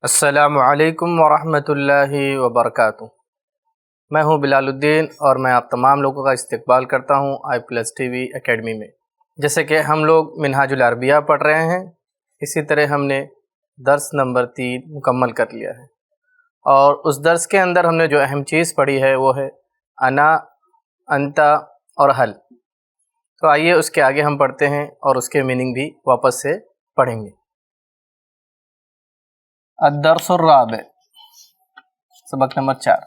अस्सलामु अलैकुम वरहमतुल्लाहि वबरकातुहू। मैं हूं बिलालुद्दीन और मैं आप तमाम लोगों का इस्तकबाल करता हूं i+TV एकेडमी में। जैसे कि हम लोग मिनहाजुल अरबिया पढ़ रहे हैं, इसी तरह हमने दर्स नंबर 3 मुकम्मल कर लिया है और उस दर्स के अंदर हमने जो अहम चीज़ पढ़ी है वो है अना, अंता और हल। तो आइए उसके आगे हम पढ़ते हैं और उसके मीनिंग भी वापस से पढ़ेंगे। अद-दर्सुर-राबि, सबक नंबर 4,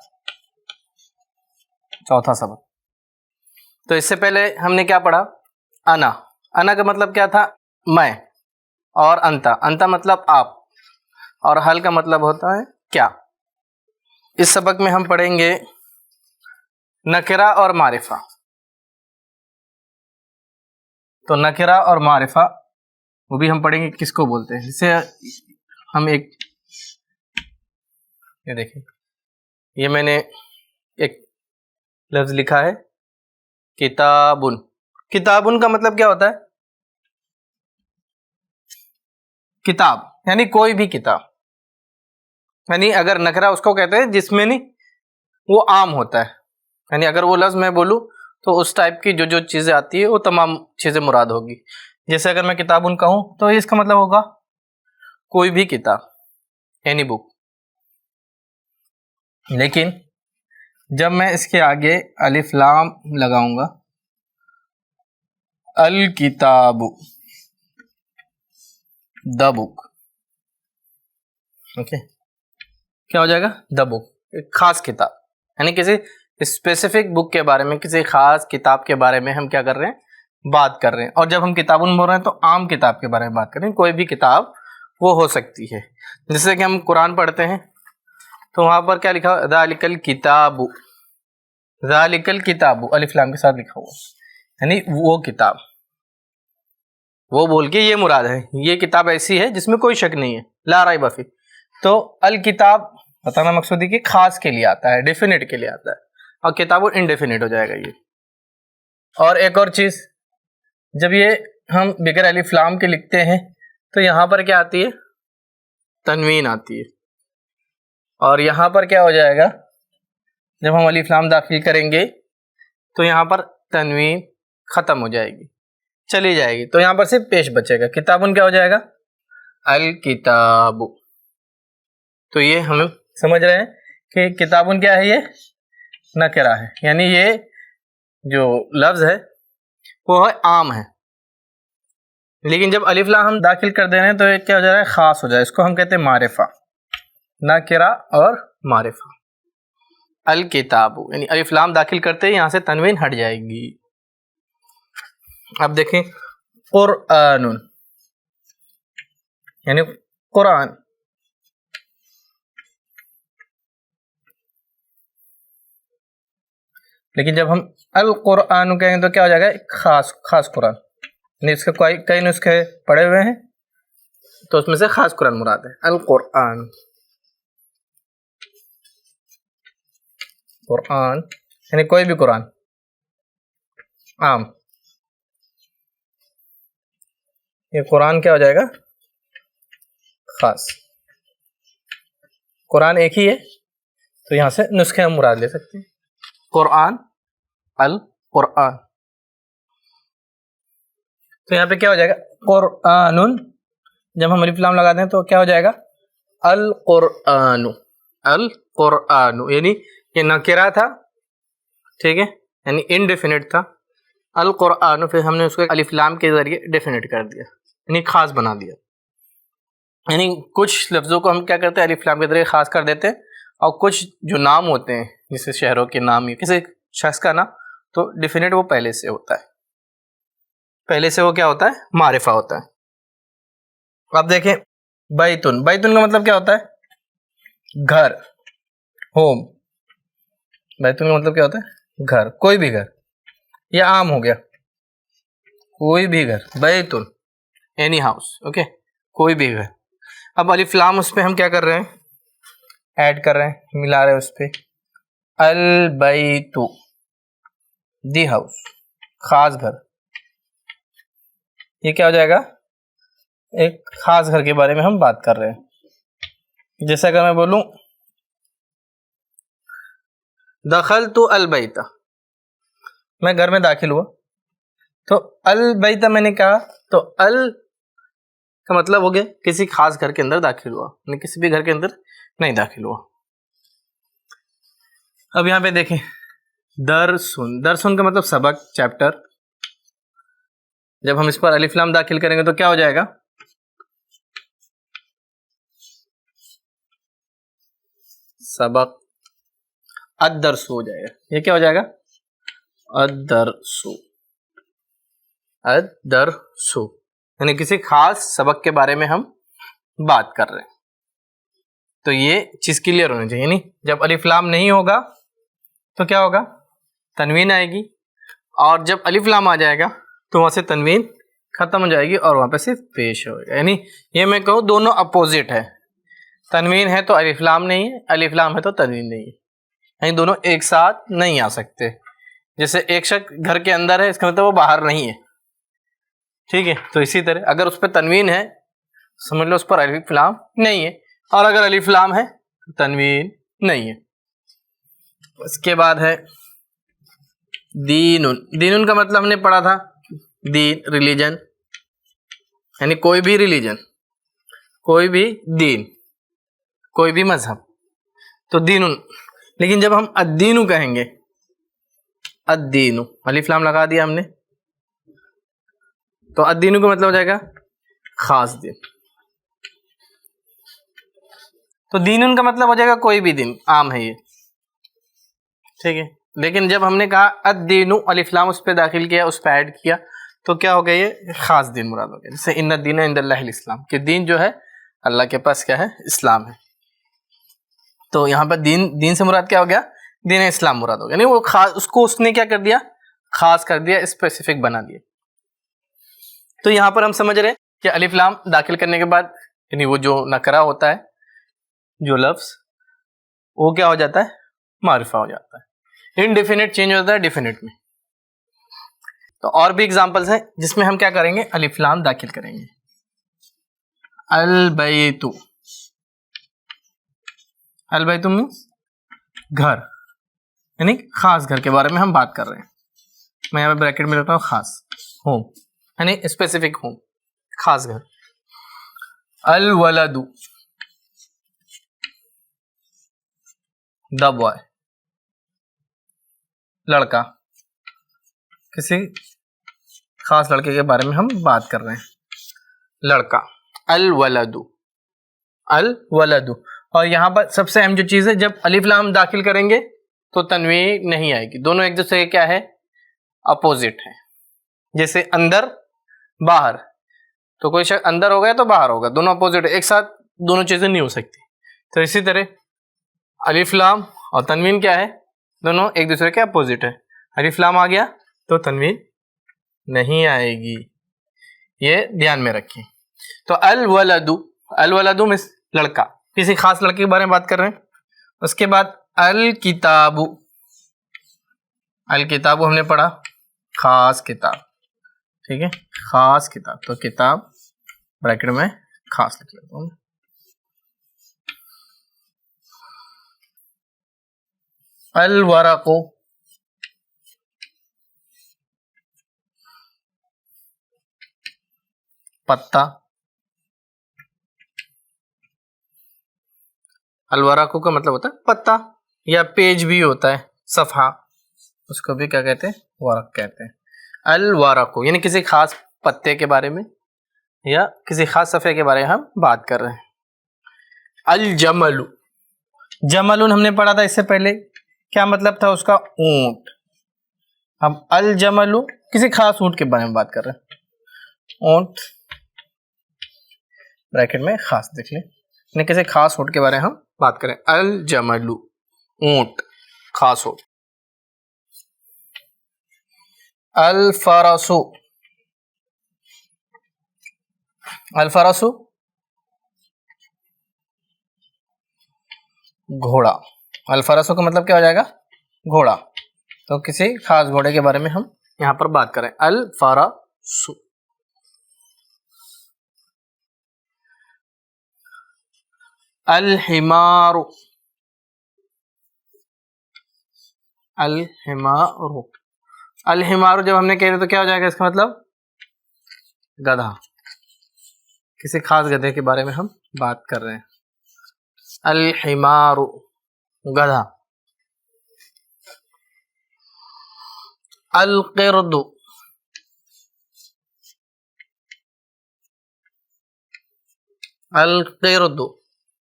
चौथा सबक। तो इससे पहले हमने क्या पढ़ा? अना। अना का मतलब क्या था? मैं। और अंता, अंता मतलब आप। और हल का मतलब होता है क्या। इस सबक में हम पढ़ेंगे नकिरा और मारिफा। तो नकिरा और मारिफा वो भी हम पढ़ेंगे किसको बोलते हैं। जिसे हम एक, ये देखिए, ये मैंने एक लफ्ज लिखा है किताबुन। किताबुन का मतलब क्या होता है? किताब यानी कोई भी किताब। यानी अगर नकरा उसको कहते हैं जिसमें नहीं वो आम होता है। यानी अगर वो लफ्ज मैं बोलूँ तो उस टाइप की जो जो चीज़ें आती है वो तमाम चीज़ें मुराद होगी। जैसे अगर मैं किताबुन कहूँ तो इसका मतलब होगा कोई भी किताब, एनी बुक। लेकिन जब मैं इसके आगे अलिफ लाम लगाऊंगा, अल किताबु, द बुक, ओके, क्या हो जाएगा? द बुक, एक खास किताब। यानी किसी स्पेसिफिक बुक के बारे में, किसी खास किताब के बारे में हम क्या कर रहे हैं? बात कर रहे हैं। और जब हम किताबुन बोल रहे हैं तो आम किताब के बारे में बात कर रहे हैं। कोई भी किताब वो हो सकती है। जैसे कि हम कुरान पढ़ते हैं तो वहां पर क्या लिखा हुआ? ज़ालिकल किताबु, ज़ालिकल किताबु अलिफ लाम के साथ लिखा हुआ, यानी वो किताब। वो बोल के ये मुराद है, ये किताब ऐसी है जिसमें कोई शक नहीं है, ला रैब फी। तो अल किताब बताना मकसूद है कि खास के लिए आता है, डेफिनेट के लिए आता है, और किताब वो इनडेफिनेट हो जाएगा ये। और एक और चीज, जब ये हम बिगर अलिफ लाम के लिखते हैं तो यहाँ पर क्या आती है? तनवीन आती है। और यहाँ पर क्या हो जाएगा? जब हम अलिफ लाम दाखिल करेंगे तो यहाँ पर तनवीन खत्म हो जाएगी, चली जाएगी। तो यहाँ पर सिर्फ पेश बचेगा। किताबुन क्या हो जाएगा? अल किताबु। तो ये हम समझ रहे हैं कि किताबुन क्या है? ये नकिरा है, यानी ये जो लफ्ज है वो है आम है। लेकिन जब अलिफ लाम हम दाखिल कर दे रहे हैं तो ये क्या हो जा रहा है? खास हो जाए। इसको हम कहते हैं मारिफा। नकिरा और मारिफा। अल किताबु यानी अलिफ लाम दाखिल करते ही यहाँ से तनवीन हट जाएगी। अब देखें कुरआनुन यानी कुरान। लेकिन जब हम अल कुरान कहेंगे तो क्या हो जाएगा? खास, खास कुरान। इसके कई नुस्खे पढ़े हुए हैं तो उसमें से खास कुरान मुराद है। अल कुरान, कुरान यानी कोई भी कुरान, आम। ये कुरान क्या हो जाएगा? खास। कुरान एक ही है तो यहां से नुस्खे हम मुराद ले सकते हैं। कुरान, अल कुरान। तो यहाँ पे क्या हो जाएगा? कुरानुन। जब हम अलिफ लाम लगा दें तो क्या हो जाएगा? अल कुरानु, अल कुरानु। यानी ये नकिरा था, ठीक है, यानी इनडेफिनिट था। अल कुरानु, फिर हमने उसको अलिफ लाम के जरिए डेफिनेट कर दिया, यानी खास बना दिया। यानी कुछ लफ्जों को हम क्या करते हैं? अलिफ लाम के जरिए खास कर देते हैं। और कुछ जो नाम होते हैं, जैसे शहरों के नाम या किसी शख्स का नाम, तो डेफिनेट वो पहले से होता है। पहले से वो क्या होता है? मारिफा होता है। अब देखें बैतुन। बैतुन का मतलब क्या होता है? घर, होम। बैतुन का मतलब क्या होता है? घर, कोई भी घर। यह आम हो गया, कोई भी घर। बैतुन एनी हाउस, ओके, कोई भी घर। अब अलिफ लाम उस पे हम क्या कर रहे हैं? ऐड कर रहे हैं, मिला रहे हैं उस पे। अल बैतु, दी हाउस, खास घर। ये क्या हो जाएगा? एक खास घर के बारे में हम बात कर रहे हैं। जैसे अगर मैं बोलूं दखल तो अल बैता, मैं घर में दाखिल हुआ, तो अल बैता मैंने कहा तो अल का मतलब हो गया किसी खास घर के अंदर दाखिल हुआ, नहीं किसी भी घर के अंदर नहीं दाखिल हुआ। अब यहाँ पे देखें दरसुन, दरसुन का मतलब सबक, चैप्टर। जब हम इस पर अलिफ लाम दाखिल करेंगे तो क्या हो जाएगा, सबक। अदरसु हो जाएगा, ये क्या हो जाएगा, अदरसु, अदरसु, यानी किसी खास सबक के बारे में हम बात कर रहे हैं। तो ये चीज क्लियर होनी चाहिए, नहीं जब अलिफ लाम नहीं होगा तो क्या होगा, तनवीन आएगी, और जब अलिफ लाम आ जाएगा तो वहां से तनवीन खत्म हो जाएगी और वहां पे सिर्फ पेश होगा। यानी ये मैं कहूँ दोनों अपोजिट है, तनवीन है तो अलिफ लाम नहीं है, अलिफ लाम है तो तनवीन नहीं है, यानी दोनों एक साथ नहीं आ सकते। जैसे एक शख्स घर के अंदर है, इसका मतलब वो बाहर नहीं है, ठीक है। तो इसी तरह अगर उस पर तनवीन है समझ लो उस पर अलिफ लाम नहीं है, और अगर अलिफ लाम है तो तनवीन नहीं है। उसके बाद है दीनुन, दीनुन का मतलब हमने पढ़ा था दीन, रिलीजन, यानी कोई भी रिलीजन, कोई भी दीन, कोई भी मजहब, तो दीनुन। लेकिन जब हम अद्दीनु कहेंगे, अद्दीनु अलिफ लाम लगा दिया हमने, तो अद्दीनु का मतलब हो जाएगा खास दिन। तो दीनुन का मतलब हो जाएगा कोई भी दिन, आम है ये, ठीक है। लेकिन जब हमने कहा अद्दीनु अलिफ लाम उस पर दाखिल किया, उस पर ऐड किया, तो क्या हो गया, ये खास दिन मुराद हो गया। जैसे इन्ना दीन इंदल्लाहिल इस्लाम, कि दीन जो है अल्लाह के पास क्या है, इस्लाम है। तो यहाँ पर दीन, दीन से मुराद क्या हो गया, दीन इस्लाम मुराद हो गया। नहीं वो खास, उसको उसने क्या कर दिया, खास कर दिया, स्पेसिफिक बना दिया। तो यहाँ पर हम समझ रहे हैं कि अलिफ लाम दाखिल करने के बाद यानी वो जो नकरा होता है, जो लफ्ज, वो क्या हो जाता है, मारिफा हो जाता है, इनडेफिनेट चेंज होता है डेफिनेट में। तो और भी एग्जांपल्स हैं जिसमें हम क्या करेंगे, अलिफ लाम दाखिल करेंगे। अल बैतु, अल बैतु मीन्स घर, यानी खास घर के बारे में हम बात कर रहे हैं। मैं यहाँ पे ब्रैकेट में लिखता हूँ खास, होम यानी स्पेसिफिक होम, खास घर। अल वलदु, द बॉय, लड़का, किसी खास लड़के के बारे में हम बात कर रहे हैं, लड़का। अल वलदु, अल वलदु। और यहाँ पर सबसे अहम जो चीज है, जब अलिफ लाम दाखिल करेंगे तो तनवीन नहीं आएगी, दोनों एक दूसरे के क्या है, अपोजिट है। जैसे अंदर बाहर, तो कोई शख्स अंदर हो गया तो बाहर होगा, दोनों अपोजिट है, एक साथ दोनों चीजें नहीं हो सकती। तो इसी तरह अलिफ लाम और तनवीन क्या है, दोनों एक दूसरे के अपोजिट है। अलिफ लाम आ गया तो तनवीन नहीं आएगी, ये ध्यान में रखें। तो अल वलदु, अल वलदु मींस लड़का, किसी खास लड़के के बारे में बात कर रहे हैं। उसके बाद अल किताबु, अल किताबु हमने पढ़ा खास किताब, ठीक है, खास किताब। तो किताब ब्रैकेट में खास लिख लेता हूं। अल वरक़ु, पत्ता। अल वरक़ु का मतलब होता है पत्ता, या पेज भी होता है, सफ़हा, उसको भी क्या कहते हैं, वरक़ कहते हैं। अल वरक़ु यानी किसी खास पत्ते के बारे में या किसी खास सफ़े के बारे में हम बात कर रहे हैं। अल जमलु, जमलुन हमने पढ़ा था इससे पहले, क्या मतलब था उसका, ऊंट। अब अल जमलु किसी खास ऊंट के बारे में बात कर रहे हैं, ऊंट ब्रैकेट में खास देख लें, यानी किसी खास ऊंट के बारे में हम बात करें। अल जमलु ऊंट, खास ऊंट। अल फरसु, अल फरसु घोड़ा, अल फरसु का मतलब क्या हो जाएगा, घोड़ा। तो किसी खास घोड़े के बारे में हम यहाँ पर बात करें, अल फरसु। अल हिमारु, अल हिमारु, अल हिमारु जब हमने कह दिया तो क्या हो जाएगा इसका मतलब? गधा। किसी खास गधे के बारे में हम बात कर रहे हैं। अल हिमारु गधा। अल क़िर्दु, अल क़िर्दु,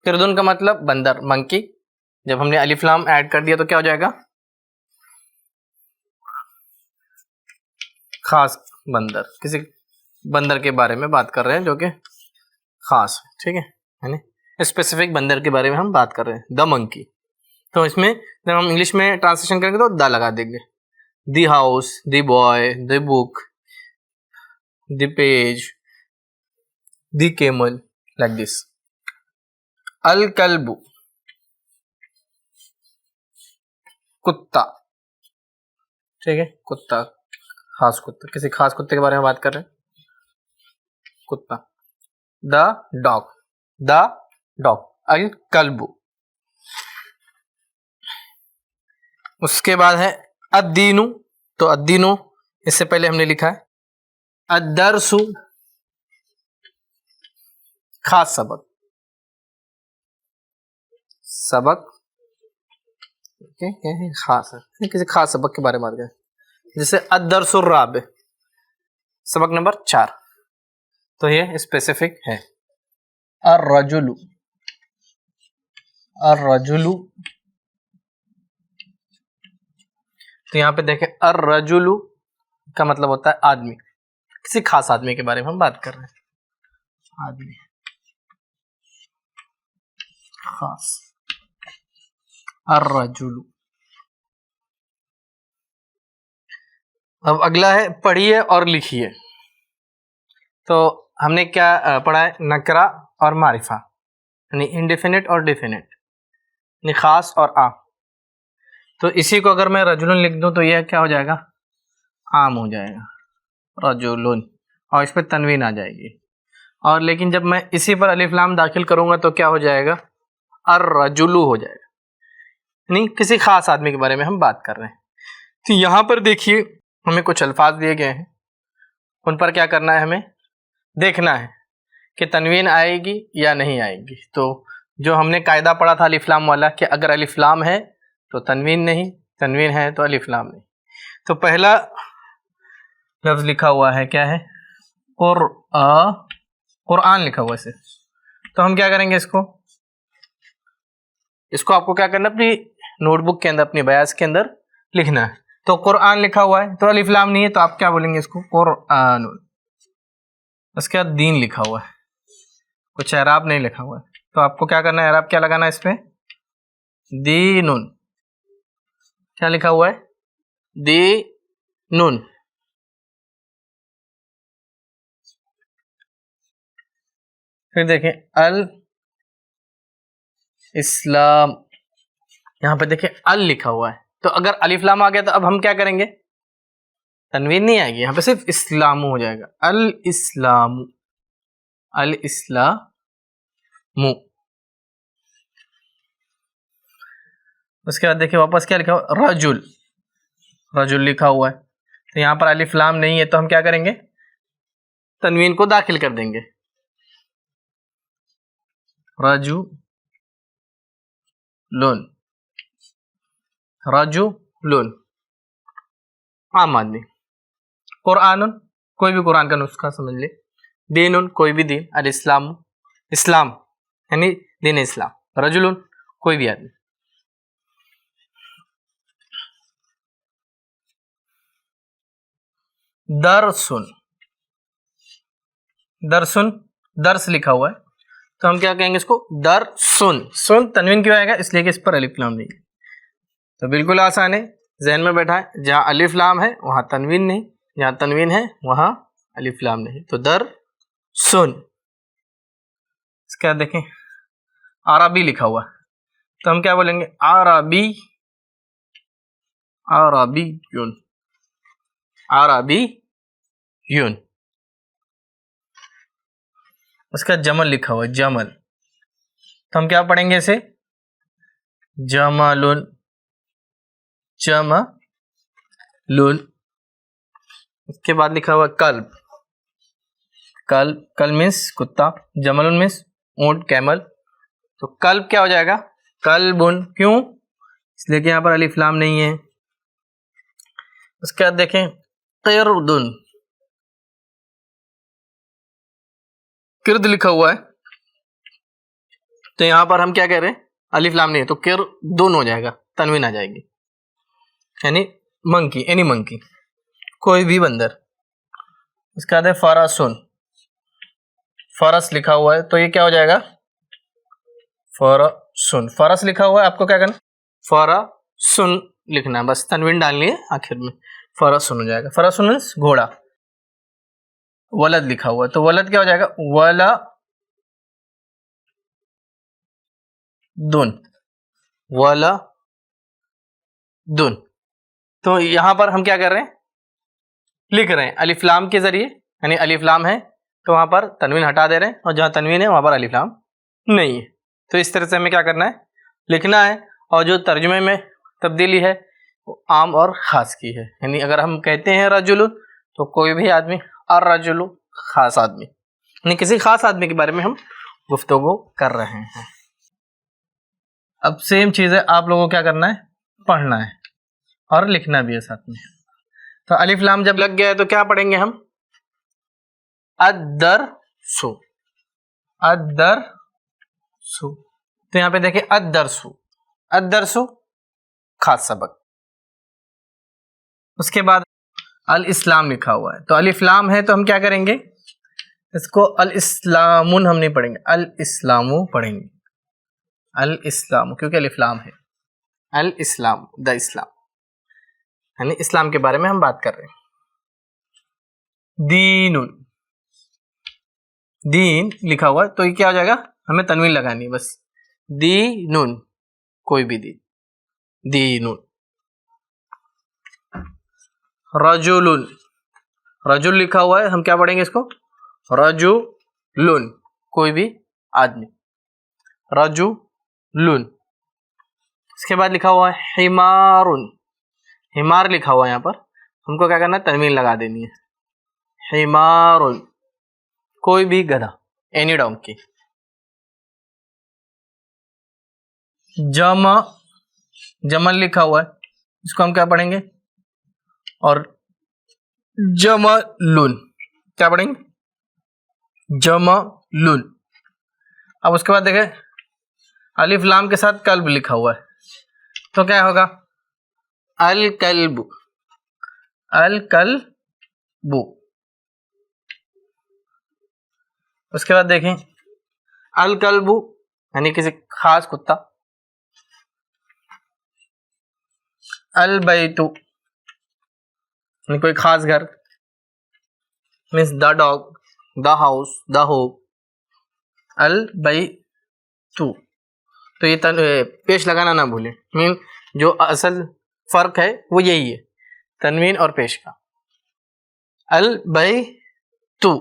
क़िर्दुन का मतलब बंदर, मंकी। जब हमने अलिफ लाम ऐड कर दिया तो क्या हो जाएगा? खास बंदर। किसी बंदर के बारे में बात कर रहे हैं जो कि खास, ठीक है ना? स्पेसिफिक बंदर के बारे में हम बात कर रहे हैं, द मंकी। तो इसमें जब हम इंग्लिश में ट्रांसलेशन करेंगे तो द लगा देंगे। The house, the boy, the book, the page, the camel, like this. अल कल्बु कुत्ता, ठीक है, कुत्ता, खास कुत्ता, किसी खास कुत्ते के बारे में बात कर रहे हैं, कुत्ता। द डॉग, द डॉग, अल कल्बु। उसके बाद है अद्दीनु, तो अद्दीनु इससे पहले हमने लिखा है अद्दरसु, खास सबक, सबक, खास है, किसी खास सबक के बारे में बात करें, जैसे अद्दरसुर राबे, सबक नंबर 4, तो ये स्पेसिफिक है। अर्रजुलु, अर्रजुलु, तो यहाँ पे देखें अर्रजुलु का मतलब होता है आदमी, किसी खास आदमी के बारे में हम बात कर रहे हैं, आदमी खास। अर्रजुलु। अब अगला है पढ़िए और लिखिए। तो हमने क्या पढ़ा है? नकरा और मारिफा, यानी इनडेफिनिट और डेफिनिट, यानी खास और आम। तो इसी को अगर मैं रजुलन लिख दूं तो यह क्या हो जाएगा? आम हो जाएगा, रजुलन, और इस पर तनवीन आ जाएगी। और लेकिन जब मैं इसी पर अलिफ लाम दाखिल करूंगा तो क्या हो जाएगा? अर्रजुलु हो जाएगा, यानी किसी खास आदमी के बारे में हम बात कर रहे हैं। तो यहाँ पर देखिए हमें कुछ अल्फाज दिए गए हैं, उन पर क्या करना है? हमें देखना है कि तनवीन आएगी या नहीं आएगी। तो जो हमने कायदा पढ़ा था अलिफ लाम वाला, कि अगर अलिफ लाम है तो तनवीन नहीं, तनवीन है तो अलिफ लाम नहीं। तो पहला लफ्ज लिखा हुआ है, क्या है? कुरान लिखा हुआ है इसे। तो हम क्या करेंगे? इसको आपको क्या करना है? अपनी नोटबुक के अंदर, अपनी बयास के अंदर लिखना है। तो कुरान लिखा हुआ है तो अलिफ लाम नहीं है, तो आप क्या बोलेंगे इसको? कुरान। उसके बाद दीन लिखा हुआ है, कुछ एराब नहीं लिखा हुआ है, तो आपको क्या करना है? एराब क्या लगाना है इस पे? दीनुन। क्या लिखा हुआ है? दीनुन। फिर देखें अल इस्लाम, यहां पे देखें अल लिखा हुआ है, तो अगर अलिफ लाम आ गया तो अब हम क्या करेंगे? तनवीन नहीं आएगी, यहां पे सिर्फ इस्लामु हो जाएगा, अल इस्लामु, अल इस्लामु। उसके बाद देखिए वापस क्या लिखा हुआ? रजुल, रजुल लिखा हुआ है, तो यहां पर अलिफ लाम नहीं है, तो हम क्या करेंगे? तनवीन को दाखिल कर देंगे, रजुलुन, रजुलुन, आम आदमी। कुरानुन, कोई भी कुरान का नुस्खा समझ ले। दीनुन, कोई भी दीन। अल इस्लाम, इस्लाम यानी दीन इस्लाम। रजुलुन, कोई भी आदमी। दरसुन, दरसुन, दर्स लिखा हुआ है, तो हम क्या कहेंगे इसको? दरसुन। सुन तनवीन क्यों आएगा? इसलिए कि इस पर अलिफ लाम नहीं है। तो बिल्कुल आसान है, जहन में बैठा है, जहां अलिफ लाम है वहां तनवीन नहीं, जहां तनवीन है वहां अलिफ लाम नहीं। तो दरसुन। इसका देखें अरबी लिखा हुआ है, तो हम क्या बोलेंगे? अरबी, अरबी यून, अरबी यून। उसका जमल लिखा हुआ है, जमल, तो हम क्या पढ़ेंगे इसे? जमलुन, जमलुन। उसके बाद लिखा हुआ कल्ब, कल्ब, कल्ब मीन्स कुत्ता, जमलुन मीन्स ऊंट, कैमल। तो कल्ब क्या हो जाएगा? कल्बुन। क्यों? इसलिए कि यहाँ पर अलिफ लाम नहीं है। उसके बाद देखें किरदुन, किर्द लिखा हुआ है, तो यहाँ पर हम क्या कह रहे हैं? अलिफ लाम नहीं है तो किरदुन हो जाएगा, तनवीन आ जाएगी, यानी मंकी, एनी मंकी, कोई भी बंदर। उसके बाद है फरसुन, फरस लिखा हुआ है तो ये क्या हो जाएगा? फरसुन। फरस लिखा हुआ है, आपको क्या करना? फरसुन लिखना है, बस तनवीन डालनी है आखिर में, फरसुन हो जाएगा। फरसुन मीन्स घोड़ा। वलद लिखा हुआ है तो वलद क्या हो जाएगा? वलदुन, वलदुन। तो यहां पर हम क्या कर रहे हैं? लिख रहे हैं अलिफ लाम के जरिए, यानी अलिफ लाम है तो वहां पर तनवीन हटा दे रहे हैं, और जहां तनवीन है वहां पर अलिफ लाम नहीं है। तो इस तरह से हमें क्या करना है? लिखना है। और जो तर्जुमे में तब्दीली है वो आम और खास की है, यानी अगर हम कहते हैं रजुलुन तो कोई भी आदमी, और रजुलु खास आदमी, यानी किसी खास आदमी के बारे में हम गुफ्तगू कर रहे हैं। अब सेम चीज है, आप लोगों को क्या करना है? पढ़ना है और लिखना भी है साथ में। तो अलिफ लाम जब लग गया है तो क्या पढ़ेंगे हम? अद्दरसु, अद्दरसु। तो यहाँ पे देखिए अद्दरसु, अद्दरसु खास सबक। उसके बाद अल इस्लाम लिखा हुआ है तो अलिफ लाम है तो हम क्या करेंगे? इसको अल इस्लामुन हम नहीं पढ़ेंगे, अल इस्लामु पढ़ेंगे, अल इस्लाम, क्योंकि अलिफ लाम है। अल इस्लाम, द इस्लाम, यानी इस्लाम के बारे में हम बात कर रहे हैं। दीनुन, दीन लिखा हुआ है तो ये क्या हो जाएगा? हमें तनवीन लगानी है बस, दीनुन, कोई भी दीन, दीनुन। रजुलुन, रजुल लिखा हुआ है, हम क्या पढ़ेंगे इसको? रजुलुन, कोई भी आदमी, रजुलुन। इसके बाद लिखा हुआ है हिमारुन, हिमार लिखा हुआ है, यहाँ पर हमको क्या करना है? तनवीन लगा देनी है, हिमारुन, कोई भी गधा, एनी डोंकी। जमल लिखा हुआ है, इसको हम क्या पढ़ेंगे? और जमलुन, क्या पढ़ेंगे? जमलुन। अब उसके बाद देखें अलिफ लाम के साथ कल्ब लिखा हुआ है तो क्या होगा? अल कल्बु, अल कल्बु। उसके बाद देखें अल कल्बु यानी किसी खास कुत्ता, अल बैतु यानी कोई खास घर, means the dog, the house, the home, अल बैतु। तो ये पेश लगाना ना भूलें, मीन जो असल फर्क है वो यही है, तनवीन और पेश का। अल बैतु।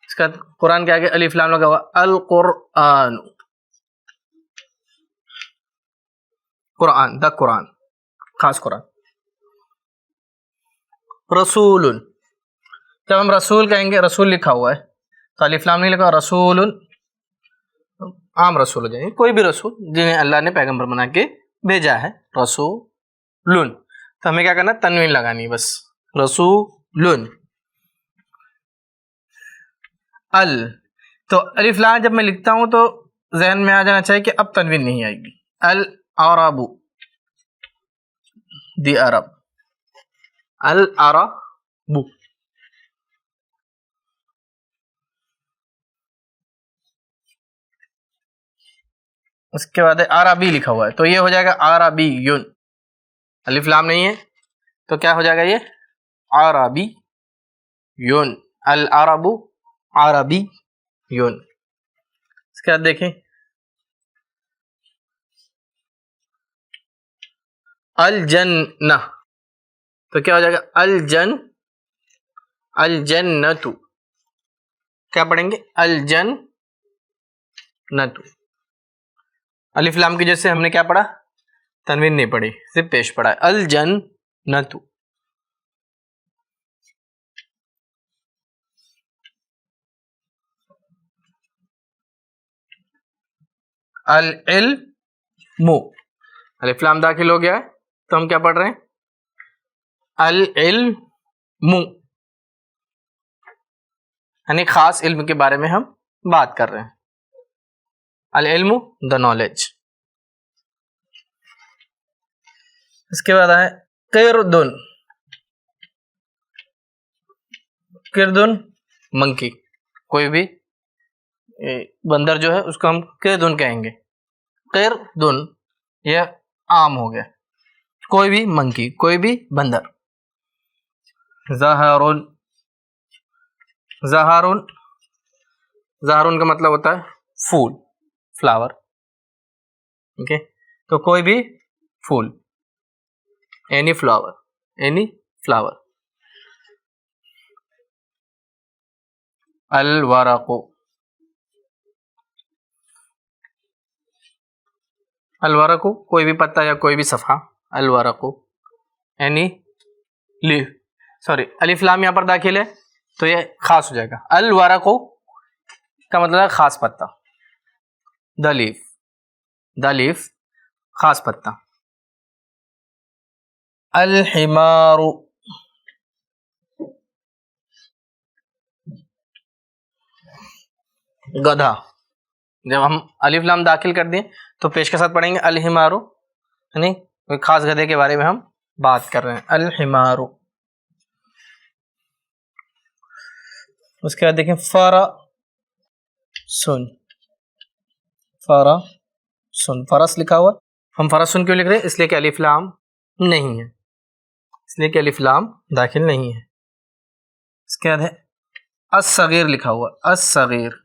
इसका कुरान के आगे अलिफ लाम लगा हुआ, अल कुरान, कुरान, द कुरान, खास कुरान। रसूलुन, जब हम रसूल कहेंगे, रसूल लिखा हुआ है तो अलिफ लाम नहीं लगा, रसूलुन, आम रसूल हो जाएंगे, कोई भी रसूल जिन्हें अल्लाह ने पैगंबर बना के भेजा है, रसूलुन। तो हमें क्या करना? तनवीन लगानी है बस, रसूलुन। अल, तो अलिफ लाम जब मैं लिखता हूं तो जहन में आ जाना चाहिए कि अब तनवीन नहीं आएगी। अल अरबु, दी अरब, अल अरबु। उसके बाद अरबी लिखा हुआ है तो ये हो जाएगा अरबी युन, अलिफ लाम नहीं है तो क्या हो जाएगा? ये अरबी युन, अल अरबु अरबी युन। इसके बाद देखें अल जन्ना, तो क्या हो जाएगा? अल जन्नतु, क्या पढ़ेंगे? अल जन्नतु। अलिफ लाम की जैसे हमने क्या पढ़ा, तनवीन नहीं पढ़ी, सिर्फ पेश पढ़ा है। अल जन्नतु, अल इल्मु, अलिफ लाम दाखिल हो गया है तो हम क्या पढ़ रहे हैं, अल इल्मु, यानी खास इल्म के बारे में हम बात कर रहे हैं। अल इल्मु द नॉलेज। इसके बाद आए किरदुन, किरदुन मंकी, कोई भी बंदर जो है उसको हम किरदुन कहेंगे। किरदुन यह आम हो गया, कोई भी मंकी, कोई भी बंदर। ज़हरुन, ज़हरुन, ज़हरुन का मतलब होता है फूल, फ्लावर। ओके, तो कोई भी फूल, एनी फ्लावर, एनी फ्लावर। अल वरक़ु, अल वरक़ु कोई भी पत्ता या कोई भी सफ़ा। अल वरक़ु एनी लीफ, सॉरी अलिफ लाम यहाँ पर दाखिल है तो ये खास हो जाएगा। अल वरक़ु का मतलब है खास पत्ता। द लीफ, द लीफ खास पत्ता। अल हिमारु, गधा। जब हम अलिफ लाम दाखिल कर दें तो पेश के साथ पढ़ेंगे अल हिमारु, यानी कोई खास गधे के बारे में हम बात कर रहे हैं। अल हिमारु। उसके बाद देखें फरा सुन, फरा सुन, फरस लिखा हुआ, हम फरस सुन क्यों लिख रहे हैं, इसलिए कि अलिफ लाम नहीं है, इसलिए कि अलिफ लाम दाखिल नहीं है। इसके बाद है अस्सगीर लिखा हुआ, अस्सगीर,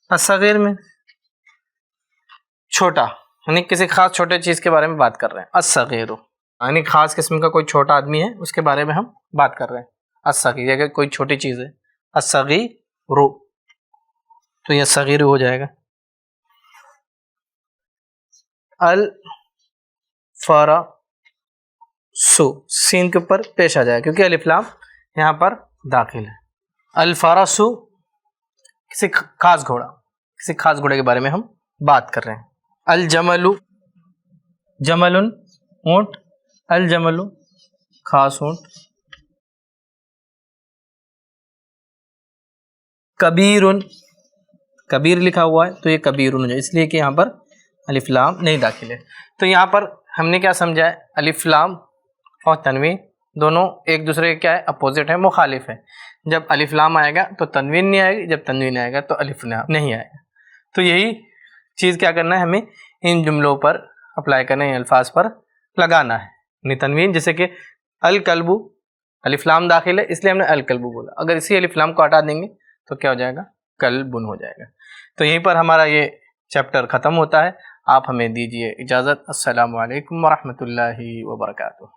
अस्सगीर में छोटा, यानी किसी खास छोटे चीज के बारे में बात कर रहे हैं। अस्सगीर यानी खास किस्म का कोई छोटा आदमी है उसके बारे में हम बात कर रहे हैं। अस्सगीर अगर कोई छोटी चीज है, अस्सगीरु, तो यह सगीर हो जाएगा। अल फरा सु, सीन के ऊपर पेश आ जाएगा क्योंकि अलिफ लाम यहाँ पर दाखिल है। अल फरसु किसी खास घोड़ा, किसी खास घोड़े के बारे में हम बात कर रहे हैं। अल जमलु, जमलुन ऊंट, अल जमलु खास ऊंट। कबीरुन, कबीर लिखा हुआ है तो ये कबीरुन है, इसलिए कि यहाँ पर अलिफ लाम नहीं दाखिल है। तो यहाँ पर हमने क्या समझा है, अलिफ लाम और तनवीन दोनों एक दूसरे के क्या है, अपोजिट है, मुखालिफ है। जब अलिफ लाम आएगा तो तनवीन नहीं आएगी, जब तनवीन आएगा तो अलिफ लाम नहीं आएगा। तो यही चीज़ क्या करना है, हमें इन जुमलों पर अप्लाई करना है, अल्फाज पर लगाना है। यानी तनवीन जैसे कि अल कल्बु, अलिफ लाम दाखिल है इसलिए हमने अल कल्बु बोला, अगर इसी अलिफ लाम को हटा देंगे तो क्या हो जाएगा, कल्बुन हो जाएगा। तो यहीं पर हमारा ये चैप्टर ख़त्म होता है। आप हमें दीजिए इजाज़त। अस्सलामु अलैकुम वरहमतुल्लाहि वबरकातुहू।